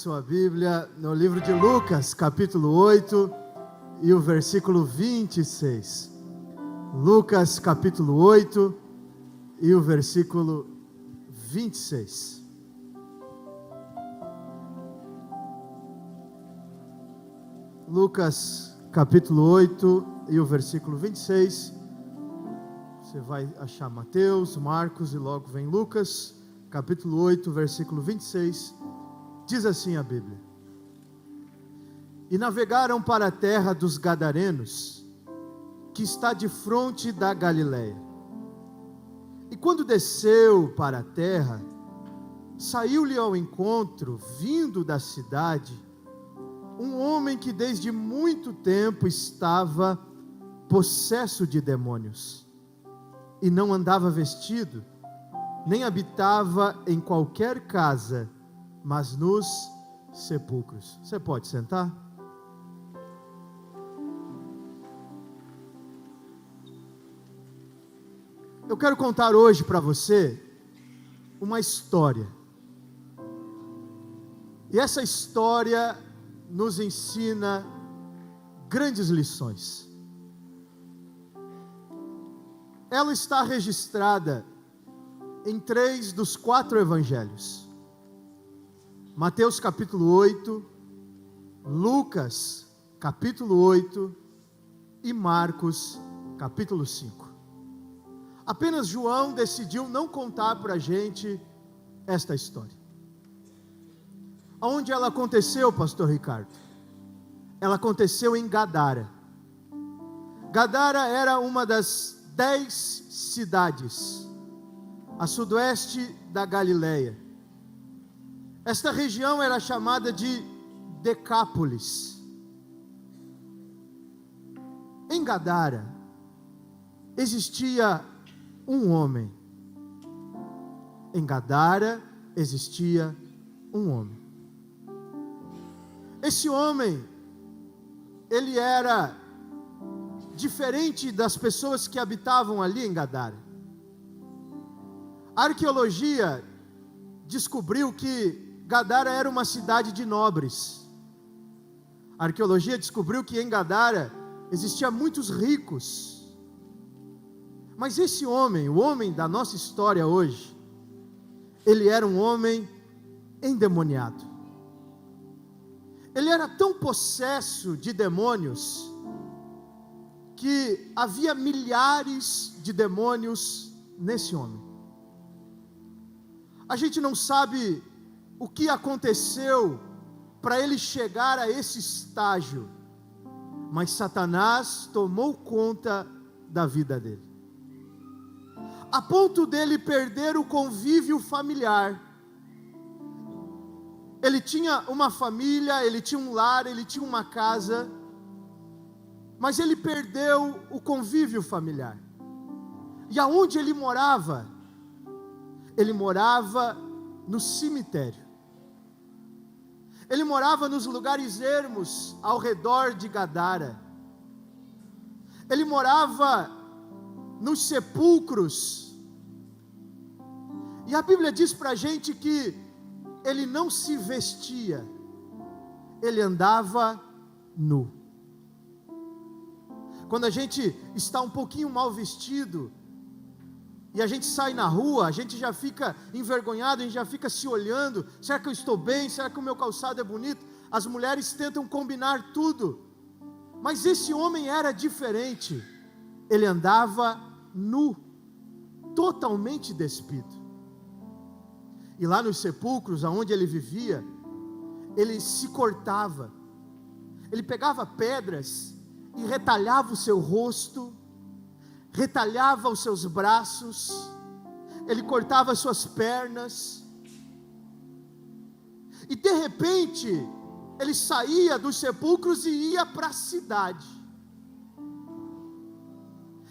sua Bíblia no livro de Lucas, capítulo 8 e o versículo 26. Lucas, capítulo 8 e o versículo 26. Lucas, capítulo 8 e o versículo 26. Você vai achar Mateus, Marcos e logo vem Lucas, capítulo 8, versículo 26. Diz assim a Bíblia: E navegaram para a terra dos Gadarenos, que está defronte da Galileia. E quando desceu para a terra, saiu-lhe ao encontro, vindo da cidade, um homem que desde muito tempo estava possesso de demônios, e não andava vestido, nem habitava em qualquer casa, mas nos sepulcros. Você pode sentar? Eu quero contar hoje para você uma história. E essa história nos ensina grandes lições. Ela está registrada em 3 dos 4 evangelhos. Mateus capítulo 8, Lucas capítulo 8 e Marcos capítulo 5. Apenas João decidiu não contar para a gente esta história. Onde ela aconteceu, pastor Ricardo? Ela aconteceu em Gadara. Gadara era uma das 10 cidades a sudoeste da Galileia. Esta região era chamada de Decápolis. Em Gadara existia um homem. Em Gadara existia um homem. Esse homem, ele era diferente das pessoas que habitavam ali em Gadara. A arqueologia descobriu que Gadara era uma cidade de nobres. A arqueologia descobriu que em Gadara existiam muitos ricos. Mas esse homem, o homem da nossa história hoje, ele era um homem endemoniado. Ele era tão possesso de demônios que havia milhares de demônios nesse homem. A gente não sabe o que aconteceu para ele chegar a esse estágio, mas Satanás tomou conta da vida dele, a ponto dele perder o convívio familiar. Ele tinha uma família, ele tinha um lar, ele tinha uma casa, mas ele perdeu o convívio familiar. E aonde ele morava? Ele morava no cemitério. Ele morava nos lugares ermos ao redor de Gadara. Ele morava nos sepulcros. E a Bíblia diz para a gente que ele não se vestia, ele andava nu. Quando a gente está um pouquinho mal vestido, e a gente sai na rua, a gente já fica envergonhado, a gente já fica se olhando, será que eu estou bem, será que o meu calçado é bonito? As mulheres tentam combinar tudo, mas esse homem era diferente, ele andava nu, totalmente despido. E lá nos sepulcros, aonde ele vivia, ele se cortava, ele pegava pedras e retalhava o seu rosto, retalhava os seus braços, ele cortava as suas pernas, e de repente, ele saía dos sepulcros e ia para a cidade.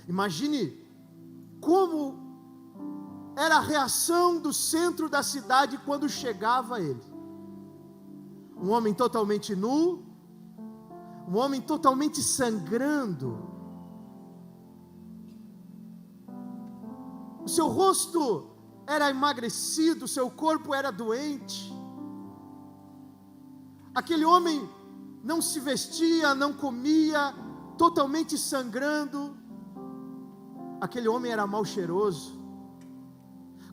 Imagine como era a reação do centro da cidade quando chegava ele. Um homem totalmente nu, um homem totalmente sangrando, o seu rosto era emagrecido, o seu corpo era doente. Aquele homem não se vestia, não comia, totalmente sangrando. Aquele homem era mal cheiroso.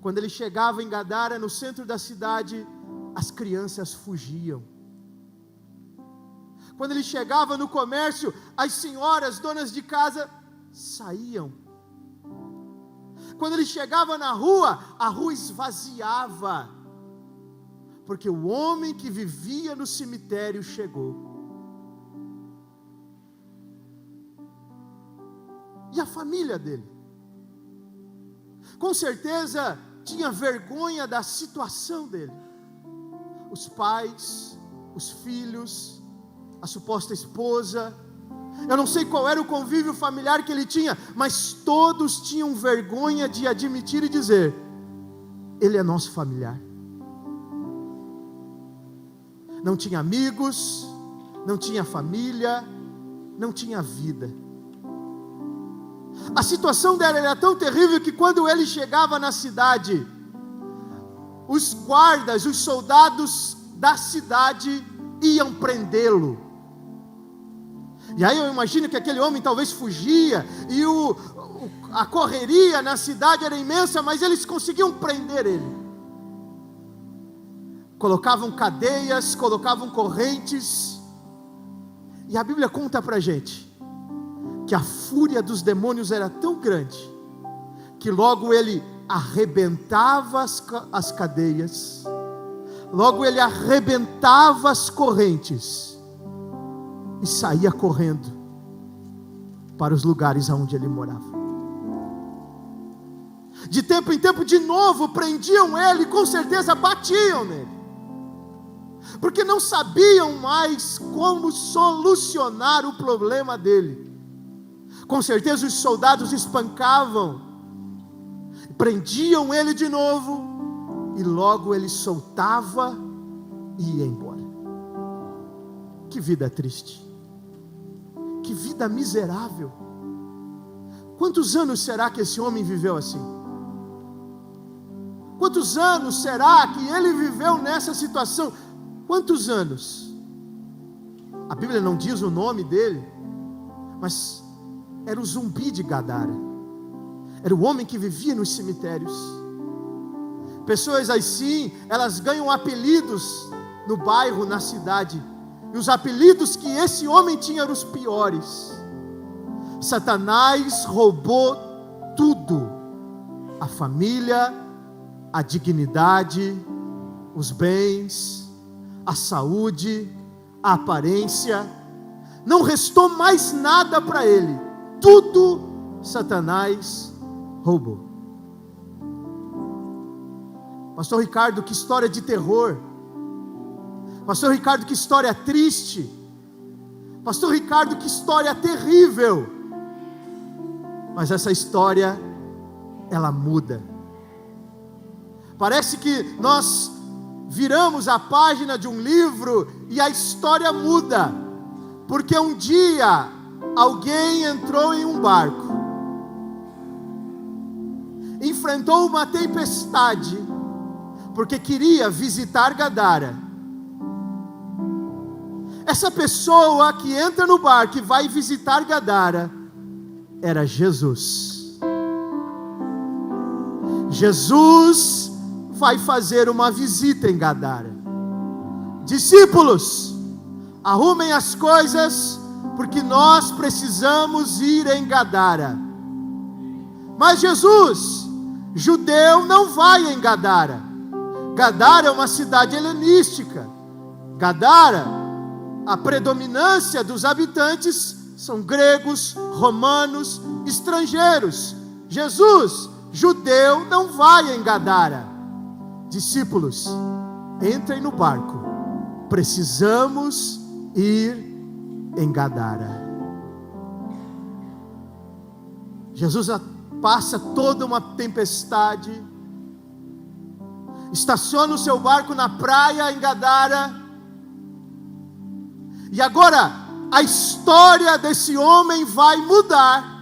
Quando ele chegava em Gadara, no centro da cidade, as crianças fugiam. Quando ele chegava no comércio, as senhoras, donas de casa, saíam. Quando ele chegava na rua, a rua esvaziava, porque o homem que vivia no cemitério chegou. E a família dele? Com certeza tinha vergonha da situação dele. Os pais, os filhos, a suposta esposa. Eu não sei qual era o convívio familiar que ele tinha, mas todos tinham vergonha de admitir e dizer: ele é nosso familiar. Não tinha amigos, não tinha família, não tinha vida. A situação dela era tão terrível que quando ele chegava na cidade, os guardas, os soldados da cidade iam prendê-lo. E aí eu imagino que aquele homem talvez fugia, e a correria na cidade era imensa, mas eles conseguiam prender ele. Colocavam cadeias, colocavam correntes. E a Bíblia conta pra gente que a fúria dos demônios era tão grande, que logo ele arrebentava as cadeias, logo ele arrebentava as correntes, e saía correndo para os lugares onde ele morava. De tempo em tempo, de novo, prendiam ele, e com certeza batiam nele, porque não sabiam mais como solucionar o problema dele. Com certeza os soldados espancavam, prendiam ele de novo, e logo ele soltava e ia embora. Que vida triste, que vida miserável. Quantos anos será que esse homem viveu assim? Quantos anos será que ele viveu nessa situação? Quantos anos? A Bíblia não diz o nome dele, mas era o zumbi de Gadara. Era o homem que vivia nos cemitérios. Pessoas assim, elas ganham apelidos no bairro, na cidade. E os apelidos que esse homem tinha eram os piores. Satanás roubou tudo: a família, a dignidade, os bens, a saúde, a aparência. Não restou mais nada para ele. Tudo Satanás roubou. Pastor Ricardo, que história de terror. Pastor Ricardo, que história triste. Pastor Ricardo, que história terrível. Mas essa história, ela muda. Parece que nós viramos a página de um livro e a história muda, porque um dia alguém entrou em um barco, enfrentou uma tempestade, porque queria visitar Gadara. Essa pessoa que entra no barco e vai visitar Gadara era Jesus. Jesus vai fazer uma visita em Gadara. Discípulos, arrumem as coisas, porque nós precisamos ir em Gadara. Mas Jesus, judeu, não vai em Gadara. Gadara é uma cidade helenística. Gadara, a predominância dos habitantes são gregos, romanos, estrangeiros. Jesus, judeu, não vai em Gadara. Discípulos, entrem no barco. Precisamos ir em Gadara. Jesus passa toda uma tempestade, estaciona o seu barco na praia em Gadara, e agora a história desse homem vai mudar.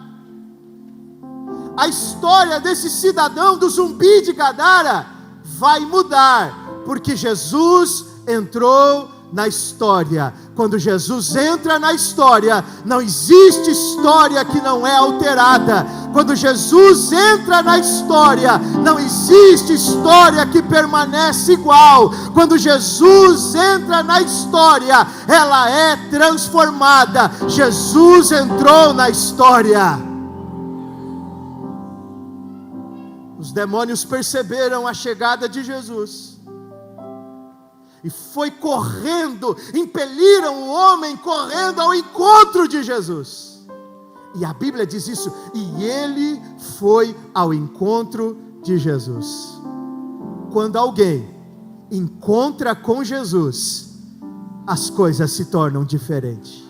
A história desse cidadão do zumbi de Gadara vai mudar, porque Jesus entrou na história. Quando Jesus entra na história, não existe história que não é alterada. Quando Jesus entra na história, não existe história que permanece igual. Quando Jesus entra na história, ela é transformada. Jesus entrou na história. Os demônios perceberam a chegada de Jesus e foi correndo, impeliram o homem correndo ao encontro de Jesus. E a Bíblia diz isso, e ele foi ao encontro de Jesus. Quando alguém encontra com Jesus, as coisas se tornam diferentes.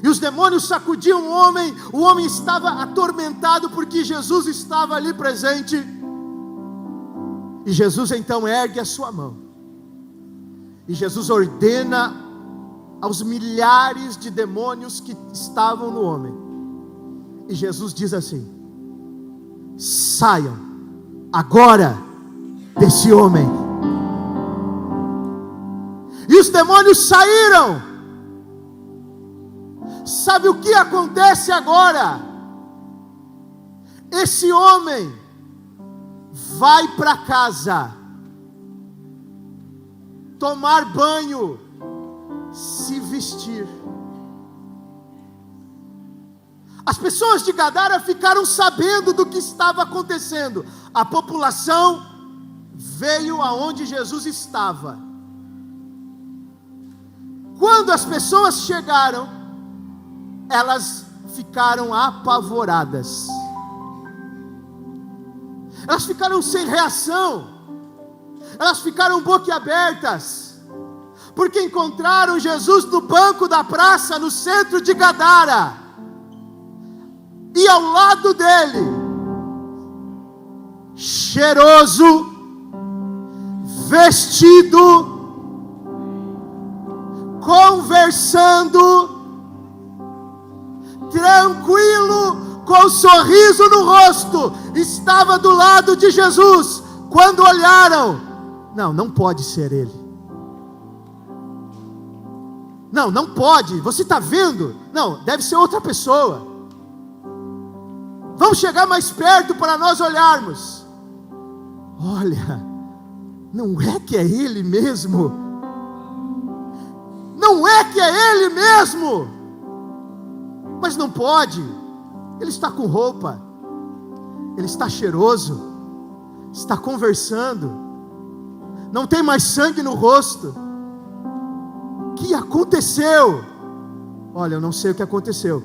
E os demônios sacudiam o homem estava atormentado porque Jesus estava ali presente. E Jesus então ergue a sua mão. E Jesus ordena aos milhares de demônios que estavam no homem. E Jesus diz assim: saiam agora desse homem. E os demônios saíram. Sabe o que acontece agora? Esse homem vai para casa, tomar banho, se vestir. As pessoas de Gadara ficaram sabendo do que estava acontecendo. A população veio aonde Jesus estava. Quando as pessoas chegaram, elas ficaram apavoradas. Elas ficaram sem reação. Elas ficaram boquiabertas, porque encontraram Jesus no banco da praça, no centro de Gadara. E ao lado dele, cheiroso, vestido, conversando, tranquilo, com um sorriso no rosto, estava do lado de Jesus. Quando olharam, não pode ser ele. Não pode, você está vendo? Não, deve ser outra pessoa. Vamos chegar mais perto para nós olharmos. Olha, não é que é ele mesmo? Não é que é ele mesmo? Mas não pode, ele está com roupa, ele está cheiroso, está conversando, não tem mais sangue no rosto. O que aconteceu? Olha, eu não sei o que aconteceu,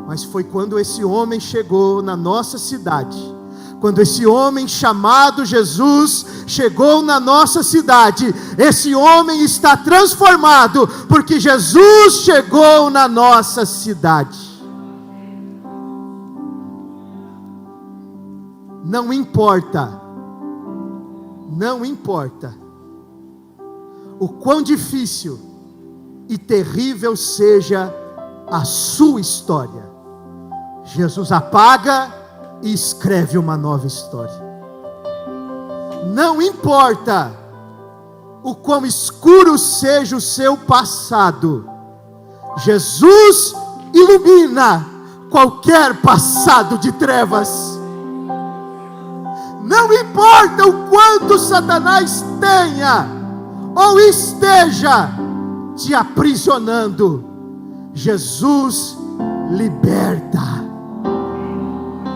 mas foi quando esse homem chegou na nossa cidade. Quando esse homem chamado Jesus chegou na nossa cidade, esse homem está transformado, porque Jesus chegou na nossa cidade. Não importa o quão difícil e terrível seja a sua história, Jesus apaga e escreve uma nova história. Não importa o quão escuro seja o seu passado, Jesus ilumina qualquer passado de trevas. Não importa o quanto Satanás tenha ou esteja te aprisionando, Jesus liberta.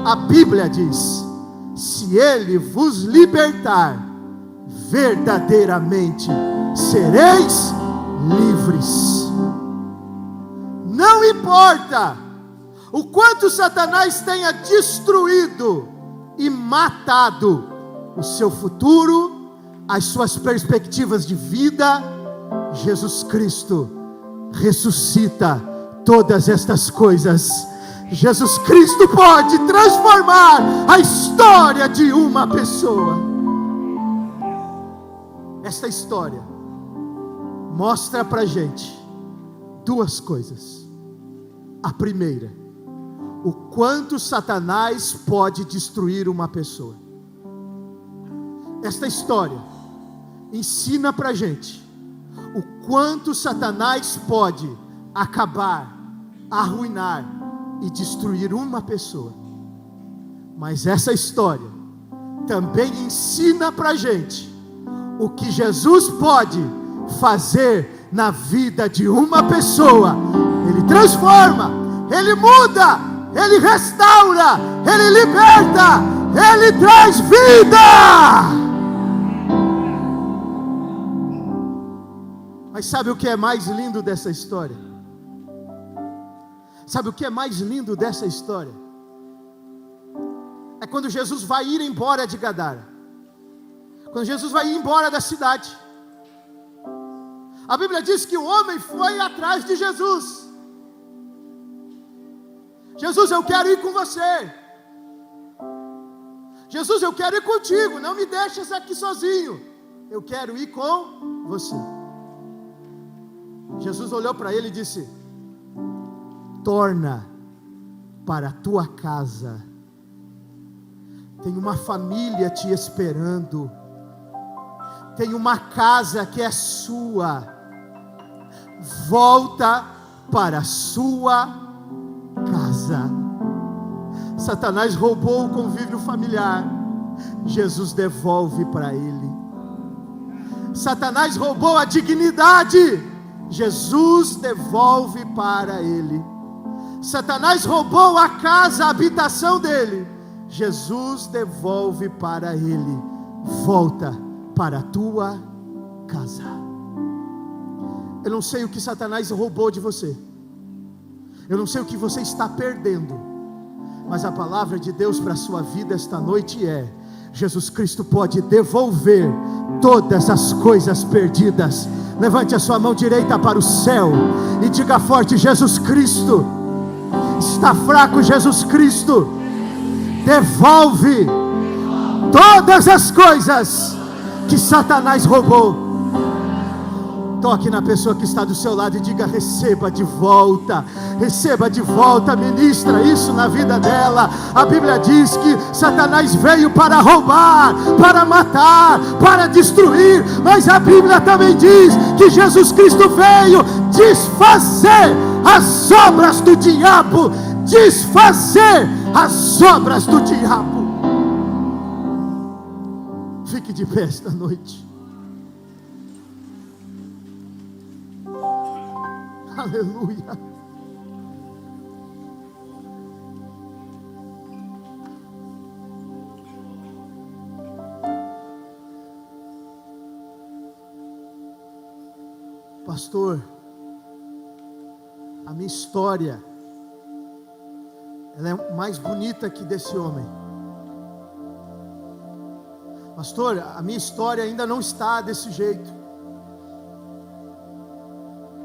A Bíblia diz: se Ele vos libertar, verdadeiramente sereis livres. Não importa o quanto Satanás tenha destruído e matado o seu futuro, as suas perspectivas de vida, Jesus Cristo ressuscita todas estas coisas. Jesus Cristo pode transformar a história de uma pessoa. Esta história mostra pra gente duas coisas. A primeira, o quanto Satanás pode destruir uma pessoa. Esta história ensina para a gente o quanto Satanás pode acabar, arruinar e destruir uma pessoa. Mas essa história também ensina para a gente o que Jesus pode fazer na vida de uma pessoa. Ele transforma, Ele muda, Ele restaura, Ele liberta, Ele traz vida. Mas sabe o que é mais lindo dessa história? Sabe o que é mais lindo dessa história? É quando Jesus vai ir embora de Gadara. Quando Jesus vai ir embora da cidade. A Bíblia diz que o homem foi atrás de Jesus. Jesus, eu quero ir com você. Jesus, eu quero ir contigo. Não me deixes aqui sozinho. Eu quero ir com você. Jesus olhou para ele e disse: torna para a tua casa. Tem uma família te esperando. Tem uma casa que é sua. Volta para a sua casa. Satanás roubou o convívio familiar. Jesus devolve para ele. Satanás roubou a dignidade. Jesus devolve para ele. Satanás roubou a casa, a habitação dele. Jesus devolve para ele. Volta para a tua casa. Eu não sei o que Satanás roubou de você. Eu não sei o que você está perdendo. Mas a palavra de Deus para a sua vida esta noite é: Jesus Cristo pode devolver todas as coisas perdidas. Levante a sua mão direita para o céu e diga forte: Jesus Cristo. Está fraco, Jesus Cristo devolve todas as coisas que Satanás roubou. Toque na pessoa que está do seu lado e diga: receba de volta, ministra isso na vida dela. A Bíblia diz que Satanás veio para roubar, para matar, para destruir, mas a Bíblia também diz que Jesus Cristo veio desfazer as obras do diabo. Desfazer as obras do diabo. Fique de pé esta noite. Aleluia. Pastor, a minha história, ela é mais bonita que desse homem. Pastor, a minha história ainda não está desse jeito.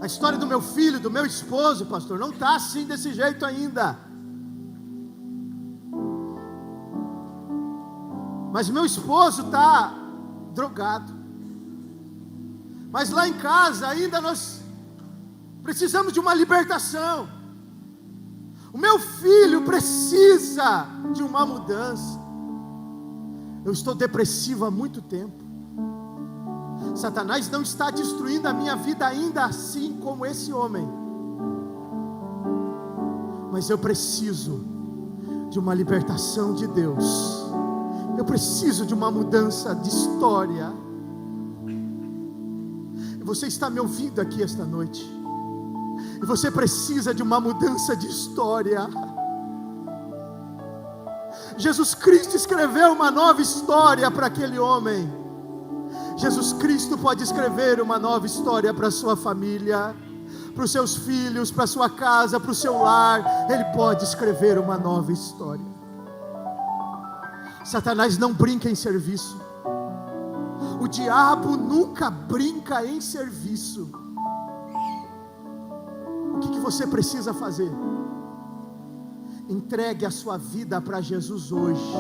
A história do meu filho, do meu esposo, pastor, não está assim desse jeito ainda. Mas meu esposo está drogado. Mas lá em casa ainda nós precisamos de uma libertação. O meu filho precisa de uma mudança. Eu estou depressivo há muito tempo. Satanás não está destruindo a minha vida ainda assim como esse homem. Mas eu preciso de uma libertação de Deus. Eu preciso de uma mudança de história. E você está me ouvindo aqui esta noite. E você precisa de uma mudança de história. Jesus Cristo escreveu uma nova história para aquele homem. Jesus Cristo pode escrever uma nova história para a sua família, para os seus filhos, para a sua casa, para o seu lar. Ele pode escrever uma nova história. Satanás não brinca em serviço. O diabo nunca brinca em serviço. O que você precisa fazer? Entregue a sua vida para Jesus hoje.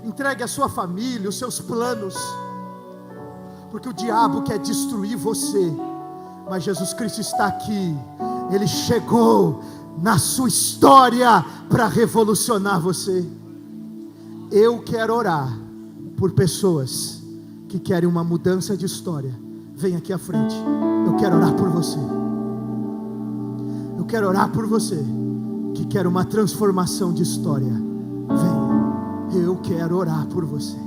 Entregue a sua família, os seus planos. Porque o diabo quer destruir você, mas Jesus Cristo está aqui. Ele chegou na sua história para revolucionar você. Eu quero orar por pessoas que querem uma mudança de história, vem aqui à frente. Eu quero orar por você. Eu quero orar por você que quer uma transformação de história. Venha, eu quero orar por você.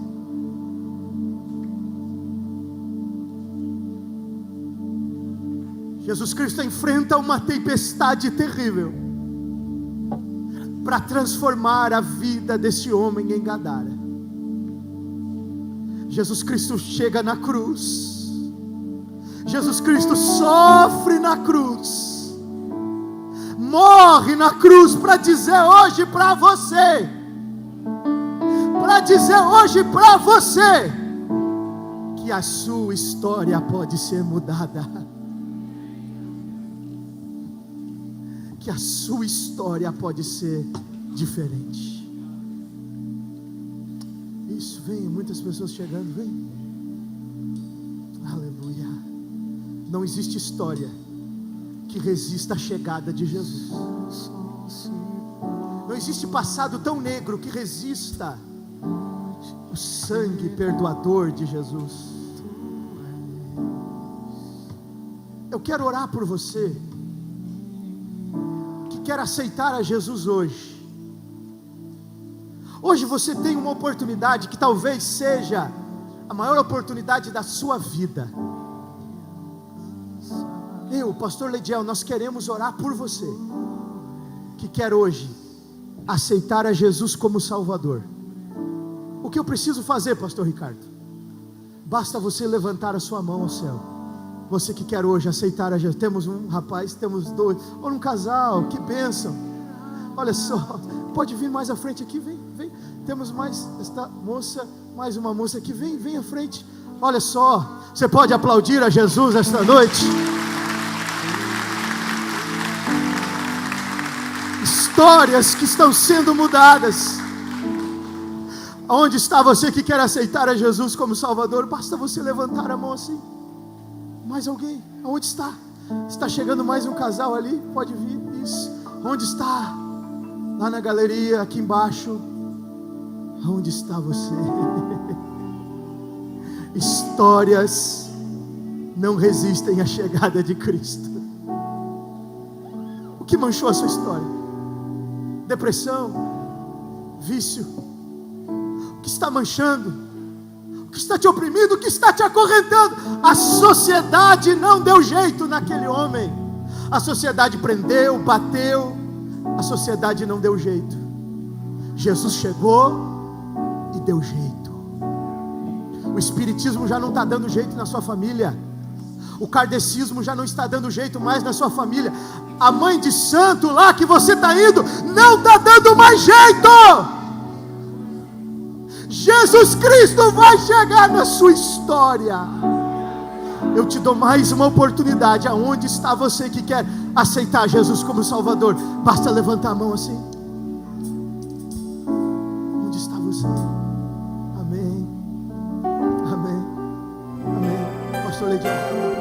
Jesus Cristo enfrenta uma tempestade terrível para transformar a vida desse homem em Gadara. Jesus Cristo chega na cruz. Jesus Cristo sofre na cruz, morre na cruz para dizer hoje para você, que a sua história pode ser mudada, que a sua história pode ser diferente. Isso, vem, muitas pessoas chegando, vem. Aleluia. Não existe história que resista à chegada de Jesus. Não existe passado tão negro que resista o sangue perdoador de Jesus. Eu quero orar por você que quer aceitar a Jesus hoje. Hoje você tem uma oportunidade que talvez seja a maior oportunidade da sua vida. Eu, pastor Lediel, nós queremos orar por você que quer hoje aceitar a Jesus como Salvador. O que eu preciso fazer, pastor Ricardo? Basta você levantar a sua mão ao céu. Você que quer hoje aceitar a Jesus. Temos um rapaz, temos dois, ou um casal, que bênção. Olha só, pode vir mais à frente aqui, vem. Temos mais esta moça, mais uma moça aqui, vem à frente. Olha só, você pode aplaudir a Jesus esta noite? Histórias que estão sendo mudadas. Onde está você que quer aceitar a Jesus como Salvador? Basta você levantar a mão assim. Mais alguém? Onde está? Está chegando mais um casal ali? Pode vir, isso. Onde está? Lá na galeria, aqui embaixo. Onde está você? Histórias não resistem à chegada de Cristo. O que manchou a sua história? Depressão, vício. O que está manchando? O que está te oprimindo? O que está te acorrentando? A sociedade não deu jeito naquele homem. A sociedade prendeu, bateu. A sociedade não deu jeito. Jesus chegou e deu jeito. O espiritismo já não está dando jeito na sua família. O kardecismo já não está dando jeito mais na sua família. A mãe de santo lá que você está indo não está dando mais jeito. Jesus Cristo vai chegar na sua história. Eu te dou mais uma oportunidade. Aonde está você que quer aceitar Jesus como Salvador? Basta levantar a mão assim. Onde está você? Amém. Pastor Lediel.